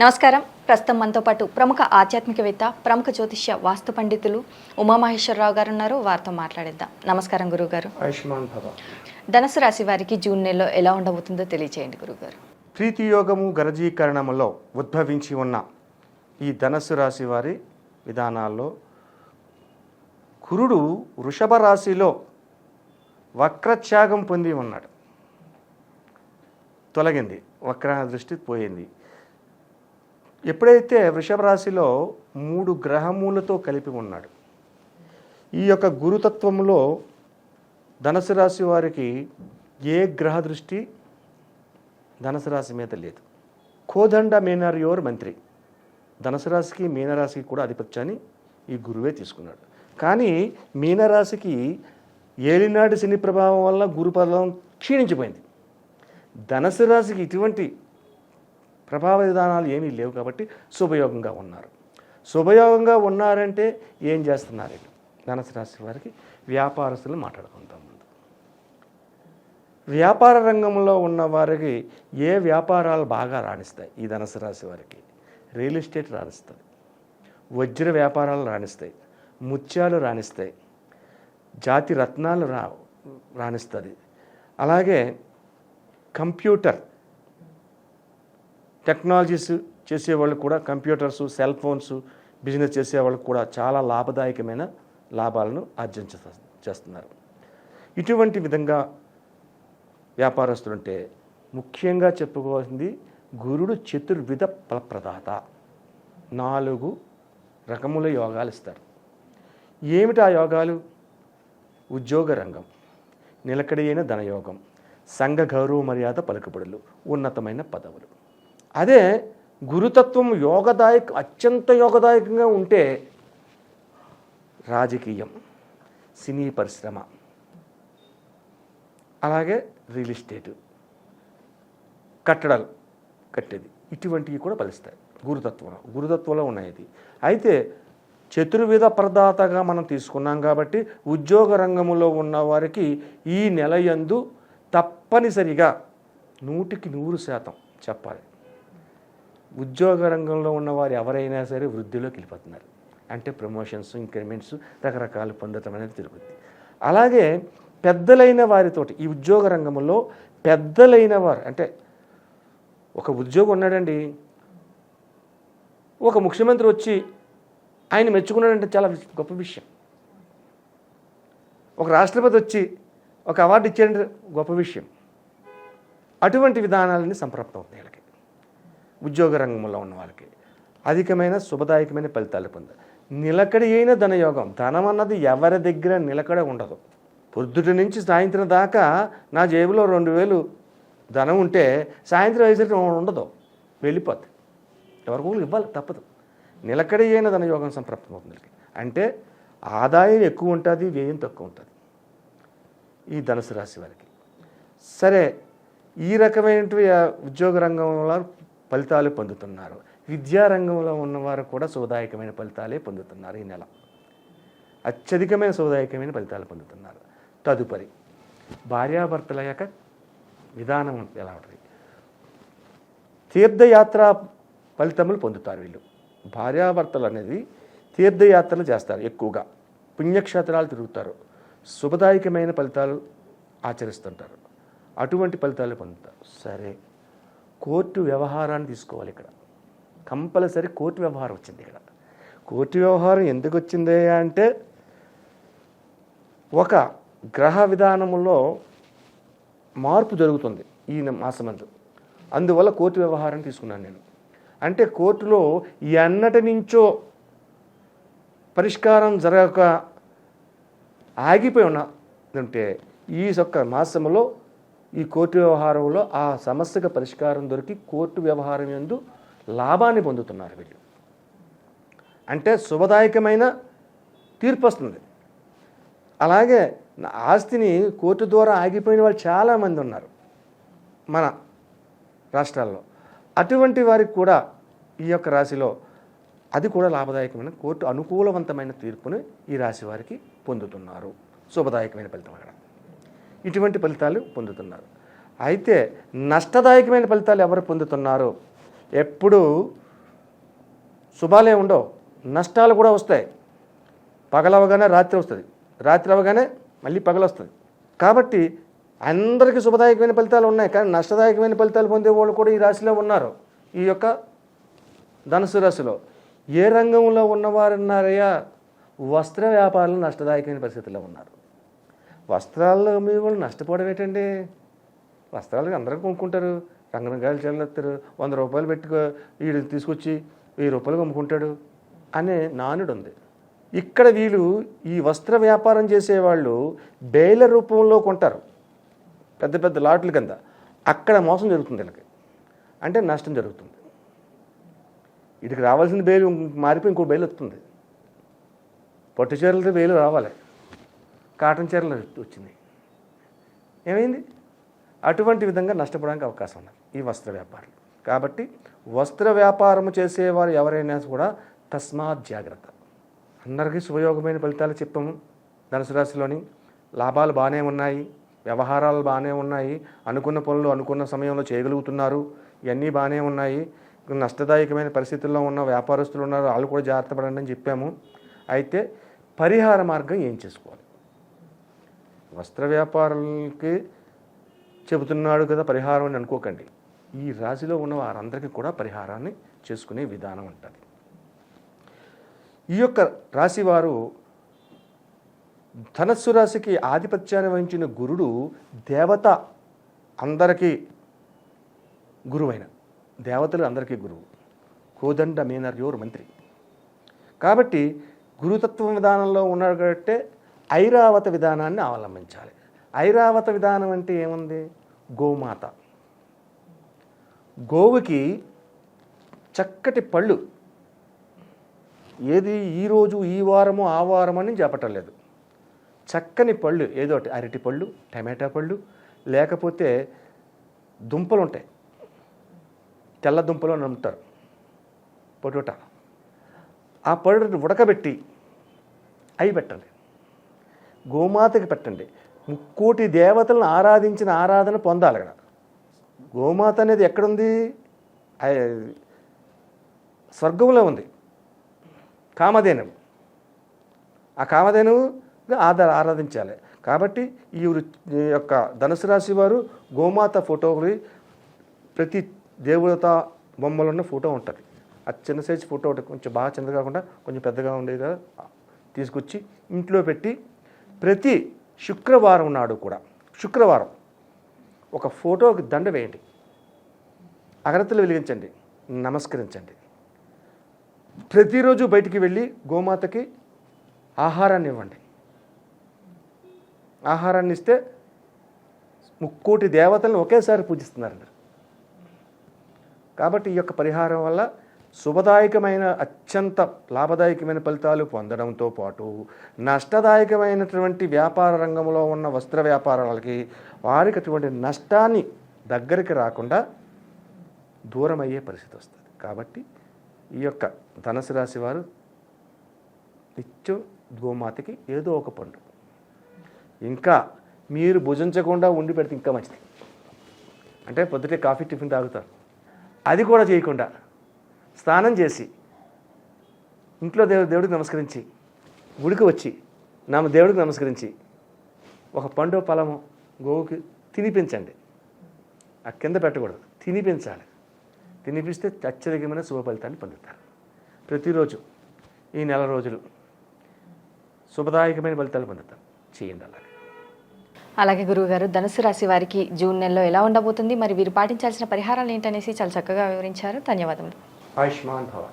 నమస్కారం. ప్రస్తుతం మనతో పాటు ప్రముఖ ఆధ్యాత్మికవేత్త, ప్రముఖ జ్యోతిష్య వాస్తు పండితులు ఉమామహేశ్వరరావు గారు ఉన్నారు. వారితో మాట్లాడిద్దాం. నమస్కారం గురువుగారు. ఆయుష్మాన్ భవ. ధనుసు రాశి వారికి జూన్ నెలలో ఎలా ఉండబోతుందో తెలియజేయండి గురువుగారు. ప్రీతి యోగము గరజీకరణములో ఉద్భవించి ఉన్న ఈ ధనుసు రాశి వారి విధానాల్లో కురుడు వృషభ రాశిలో వక్రత్యాగం పొంది ఉన్నాడు. తొలగింది, వక్ర దృష్టి పోయింది. ఎప్పుడైతే వృషభ రాశిలో 3 గ్రహములతో కలిపి ఉన్నాడు, ఈ యొక్క గురుతత్వంలో ధనుసు రాశి వారికి ఏ గ్రహ దృష్టి ధనుసు రాశి మీద లేదు. కోదండ మీనరియోర్ మంత్రి, ధనుసు రాశికి మీనరాశికి కూడా ఆధిపత్యాన్ని ఈ గురువే తీసుకున్నాడు. కానీ మీనరాశికి ఏలినాటి శని ప్రభావం వల్ల గురుపదం క్షీణించిపోయింది. ధనుసు రాశికి ఇటువంటి ప్రభావ విధానాలు ఏమీ లేవు కాబట్టి శుభయోగంగా ఉన్నారు. శుభయోగంగా ఉన్నారంటే ఏం చేస్తున్నారు? ధనుసు రాశి వారికి వ్యాపారస్తులు మాట్లాడుకుంటాం. ముందు వ్యాపార రంగంలో ఉన్న వారికి ఏ వ్యాపారాలు బాగా రాణిస్తాయి? ఈ ధనుసు రాశి వారికి రియల్ ఎస్టేట్ రాణిస్తుంది, వజ్ర వ్యాపారాలు రాణిస్తాయి, ముత్యాలు రాణిస్తాయి, జాతి రత్నాలు రాణిస్తుంది. అలాగే కంప్యూటర్ టెక్నాలజీస్ చేసేవాళ్ళు కూడా, కంప్యూటర్స్, సెల్ ఫోన్స్ బిజినెస్ చేసేవాళ్ళు కూడా చాలా లాభదాయకమైన లాభాలను చేస్తున్నారు. ఇటువంటి విధంగా వ్యాపారస్తులుంటే ముఖ్యంగా చెప్పుకోవాల్సింది గురుడు చతుర్విధ ఫలప్రదాత. 4 రకముల యోగాలు ఇస్తారు. ఏమిటి ఆ యోగాలు? ఉద్యోగ రంగం, నిలకడైన ధనయోగం, సంఘ గౌరవ మర్యాద పలుకుబడులు, ఉన్నతమైన పదవులు. అదే గురుతత్వం అత్యంత యోగదాయకంగా ఉంటే రాజకీయం, సినీ పరిశ్రమ, అలాగే రియల్ ఎస్టేటు, కట్టడాలు కట్టేది, ఇటువంటివి కూడా ఫలిస్తాయి గురుతత్వంలో ఉన్నాయి. అయితే చతుర్విధ ప్రదాతగా మనం తీసుకున్నాం కాబట్టి ఉద్యోగ రంగంలో ఉన్న వారికి ఈ నెల యందు తప్పనిసరిగా 100% చెప్పాలి, ఉద్యోగ రంగంలో ఉన్నవారు ఎవరైనా సరే వృద్ధిలోకి వెళ్ళిపోతున్నారు. అంటే ప్రమోషన్స్, ఇంక్రిమెంట్స్ రకరకాలు పొందటం అనేది జరుగుతుంది. అలాగే పెద్దలైన వారితోటి ఈ ఉద్యోగ రంగంలో పెద్దలైన వారు, అంటే ఒక ఉద్యోగం ఉన్నాడండి, ఒక ముఖ్యమంత్రి వచ్చి ఆయన మెచ్చుకున్నాడంటే చాలా గొప్ప విషయం. ఒక రాష్ట్రపతి వచ్చి ఒక అవార్డు ఇచ్చాడంటే గొప్ప విషయం. అటువంటి విధానాలని సంప్రాప్తం అవుతాయి. వీళ్ళకి ఉద్యోగ రంగంలో ఉన్న వాళ్ళకి అధికమైన శుభదాయకమైన ఫలితాలు పొందారు. నిలకడ అయిన ధనయోగం. ధనం అన్నది ఎవరి దగ్గర నిలకడ ఉండదు. పొద్దుటి నుంచి సాయంత్రం దాకా నా జేబులో 2000 ధనం ఉంటే సాయంత్రం అయ్యేసరికి ఉండదు, వెళ్ళిపోద్ది. ఎవరికో ఇవ్వాలి, తప్పదు. నిలకడ అయిన ధనయోగం సంప్రాప్తం అవుతుంది. అంటే ఆదాయం ఎక్కువ ఉంటుంది, వ్యయం తక్కువ ఉంటుంది ఈ ధనుసు రాశి వారికి. సరే, ఈ రకమైనటువంటి ఉద్యోగ రంగంలో ఫలితాలు పొందుతున్నారు. విద్యారంగంలో ఉన్నవారు కూడా శుభదాయకమైన ఫలితాలే పొందుతున్నారు. ఈ నెల అత్యధికమైన శుభదాయకమైన ఫలితాలు పొందుతున్నారు. తదుపరి భార్యాభర్తల యొక్క విధానం ఎలా ఉంటుంది? తీర్థయాత్ర ఫలితములు పొందుతారు వీళ్ళు. భార్యాభర్తలు అనేది తీర్థయాత్రలు చేస్తారు, ఎక్కువగా పుణ్యక్షేత్రాలు తిరుగుతారు, శుభదాయకమైన ఫలితాలు ఆచరిస్తుంటారు. అటువంటి ఫలితాలు పొందుతారు. సరే, కోర్టు వ్యవహారాన్ని తీసుకోవాలి. ఇక్కడ కంపల్సరీ కోర్టు వ్యవహారం వచ్చింది. ఇక్కడ కోర్టు వ్యవహారం ఎందుకు వచ్చింది అంటే ఒక గ్రహ విధానంలో మార్పు జరుగుతుంది ఈ మాసమందు. అందువల్ల కోర్టు వ్యవహారం తీసుకున్నాను నేను. అంటే కోర్టులో ఎన్నటి నుంచో పరిష్కారం జరగక ఆగిపోయి ఉన్నదంటే ఈ ఒక్క మాసంలో ఈ కోర్టు వ్యవహారంలో ఆ సమస్యకు పరిష్కారం దొరికి కోర్టు వ్యవహారం యందు లాభాన్ని పొందుతున్నారు వీళ్ళు. అంటే శుభదాయకమైన తీర్పు వస్తుంది. అలాగే ఆస్తిని కోర్టు ద్వారా ఆగిపోయిన వాళ్ళు చాలామంది ఉన్నారు మన రాష్ట్రాల్లో. అటువంటి వారికి కూడా ఈ యొక్క రాశిలో అది కూడా లాభదాయకమైన కోర్టు అనుకూలవంతమైన తీర్పుని ఈ రాశి వారికి పొందుతున్నారు. శుభదాయకమైన ఫలితం అక్కడ ఇటువంటి ఫలితాలు పొందుతున్నారు. అయితే నష్టదాయకమైన ఫలితాలు ఎవరు పొందుతున్నారు? ఎప్పుడు శుభాలే ఉండవు, నష్టాలు కూడా వస్తాయి. పగలవగానే రాత్రి వస్తుంది, రాత్రి అవగానే మళ్ళీ పగలు వస్తుంది. కాబట్టి అందరికీ శుభదాయకమైన ఫలితాలు ఉన్నాయి, కానీ నష్టదాయకమైన ఫలితాలు పొందే వాళ్ళు కూడా ఈ రాశిలో ఉన్నారు. ఈ యొక్క ధనుసు రాశిలో ఏ రంగంలో ఉన్నవారున్నారయ్యా? వస్త్ర వ్యాపారంలో నష్టదాయకమైన పరిస్థితుల్లో ఉన్నారు. వస్త్రాల్లో మీ వాళ్ళు నష్టపోవడం ఏంటండి? వస్త్రాలు అందరూ కొనుక్కుంటారు, రంగరంగాలు చెల్లెత్తారు, 100 రూపాయలు పెట్టుకో వీడు తీసుకొచ్చి 1000 రూపాయలు అమ్ముకుంటాడు అనే నానుడు ఉంది. ఇక్కడ వీళ్ళు ఈ వస్త్ర వ్యాపారం చేసేవాళ్ళు బేల రూపంలో కొంటారు, పెద్ద పెద్ద లాట్ల కింద. అక్కడ మోసం జరుగుతుంది వీళ్ళకి, అంటే నష్టం జరుగుతుంది. వీటికి రావాల్సిన బేలు మారిపోయి ఇంకో బేలు వస్తుంది. పట్టు చీరలతో బేలు రావాలి, కాటన్ చీరలు వచ్చింది, ఏమైంది? అటువంటి విధంగా నష్టపోవడానికి అవకాశం ఉన్నది ఈ వస్త్ర వ్యాపారం. కాబట్టి వస్త్ర వ్యాపారం చేసేవారు ఎవరైనా కూడా తస్మాత్ జాగ్రత్త. అందరికీ శుభయోగమైన ఫలితాలు చెప్పాము. ధనుసు రాశిలోని లాభాలు బాగానే ఉన్నాయి, వ్యవహారాలు బాగానే ఉన్నాయి, అనుకున్న పనులు అనుకున్న సమయంలో చేయగలుగుతున్నారు, ఇవన్నీ బాగానే ఉన్నాయి. నష్టదాయకమైన పరిస్థితుల్లో ఉన్న వ్యాపారస్తులు ఉన్నారు, వాళ్ళు కూడా జాగ్రత్త పడండి అని చెప్పాము. అయితే పరిహార మార్గం ఏం చేసుకోవాలి? వస్త్ర వ్యాపారాలకి చెబుతున్నాడు కదా పరిహారం అని అనుకోకండి. ఈ రాశిలో ఉన్న వారందరికీ కూడా పరిహారాన్ని చేసుకునే విధానం ఉంటుంది. ఈ యొక్క రాశివారు ధనస్సు రాశికి ఆధిపత్యాన్ని వహించిన గురుడు దేవత, అందరికీ గురువైన దేవతలు అందరికీ గురువు, కోదండ మేనర్యోర్ మంత్రి. కాబట్టి గురుతత్వ విధానంలో ఉన్నాడు కాబట్టి ఐరావత విధానాన్ని అవలంబించాలి. ఐరావత విధానం అంటే ఏముంది? గోమాత, గోవుకి చక్కటి పళ్ళు, ఏది ఈరోజు ఈ వారము ఆ వారము అని చెప్పటం లేదు, చక్కని పళ్ళు ఏదోటి, అరటి పళ్ళు, టమాటా పళ్ళు, లేకపోతే దుంపలు ఉంటాయి, తెల్ల దుంపలు అని అమ్ముతారు, పొటాటో, ఆ పళ్ళని ఉడకబెట్టి అవి పెట్టండి, గోమాతకి పెట్టండి. 3,000,000 దేవతలను ఆరాధించిన ఆరాధన పొందాలి కదా. గోమాత అనేది ఎక్కడుంది? స్వర్గంలో ఉంది, కామధేనువు. ఆ కామధేనువు ఆరాధించాలి. కాబట్టి ఈ యొక్క ధనుసు రాశి వారు గోమాత ఫోటోలు, ప్రతి దేవత బొమ్మలు ఉన్న ఫోటో ఉంటుంది. ఆ చిన్న సైజు ఫోటో ఒకటి, కొంచెం బాగా చిన్నది కాకుండా కొంచెం పెద్దగా ఉండేదిగా తీసుకొచ్చి ఇంట్లో పెట్టి ప్రతి శుక్రవారం నాడు కూడా, శుక్రవారం ఒక ఫోటోకి దండ వేయండి, అగరత్తులు వెలిగించండి, నమస్కరించండి. ప్రతిరోజు బయటికి వెళ్ళి గోమాతకి ఆహారాన్ని ఇవ్వండి. ఆహారాన్ని ఇస్తే 3,000,000 దేవతలను ఒకేసారి పూజిస్తున్నారు. కాబట్టి ఈ యొక్క పరిహారం వల్ల శుభదాయకమైన, అత్యంత లాభదాయకమైన ఫలితాలు పొందడంతో పాటు నష్టదాయకమైనటువంటి వ్యాపార రంగంలో ఉన్న వస్త్ర వ్యాపారాలకి వారికి అటువంటి నష్టాన్ని దగ్గరికి రాకుండా దూరం అయ్యే పరిస్థితి వస్తుంది. కాబట్టి ఈ యొక్క ధనుసు రాశి వారు నిత్యం గోమాతకి ఏదో ఒక పండు, ఇంకా మీరు భుజించకుండా ఉండి పెడితే ఇంకా మంచిది. అంటే పొద్దుటే కాఫీ టిఫిన్ తాగుతారు, అది కూడా చేయకుండా స్నానం చేసి ఇంట్లో దేవుడికి నమస్కరించి గుడికి వచ్చి దేవుడికి నమస్కరించి ఒక పండు ఫలము గోవుకి తినిపించండి. ఆ కింద పెట్టకూడదు, తినిపించాలి. తినిపిస్తే అత్యధికమైన శుభ ఫలితాన్ని పొందుతారు. ప్రతిరోజు ఈ నెల రోజులు శుభదాయకమైన ఫలితాలు పొందుతారు. చేయండి అలాగే. అలాగే గురువుగారు, ధనుసు రాశి వారికి జూన్ నెలలో ఎలా ఉండబోతుంది, మరి వీరు పాటించాల్సిన పరిహారాలు ఏంటనేసి చాలా చక్కగా వివరించారు. ధన్యవాదములు. ఆయుష్మాన్ భవ.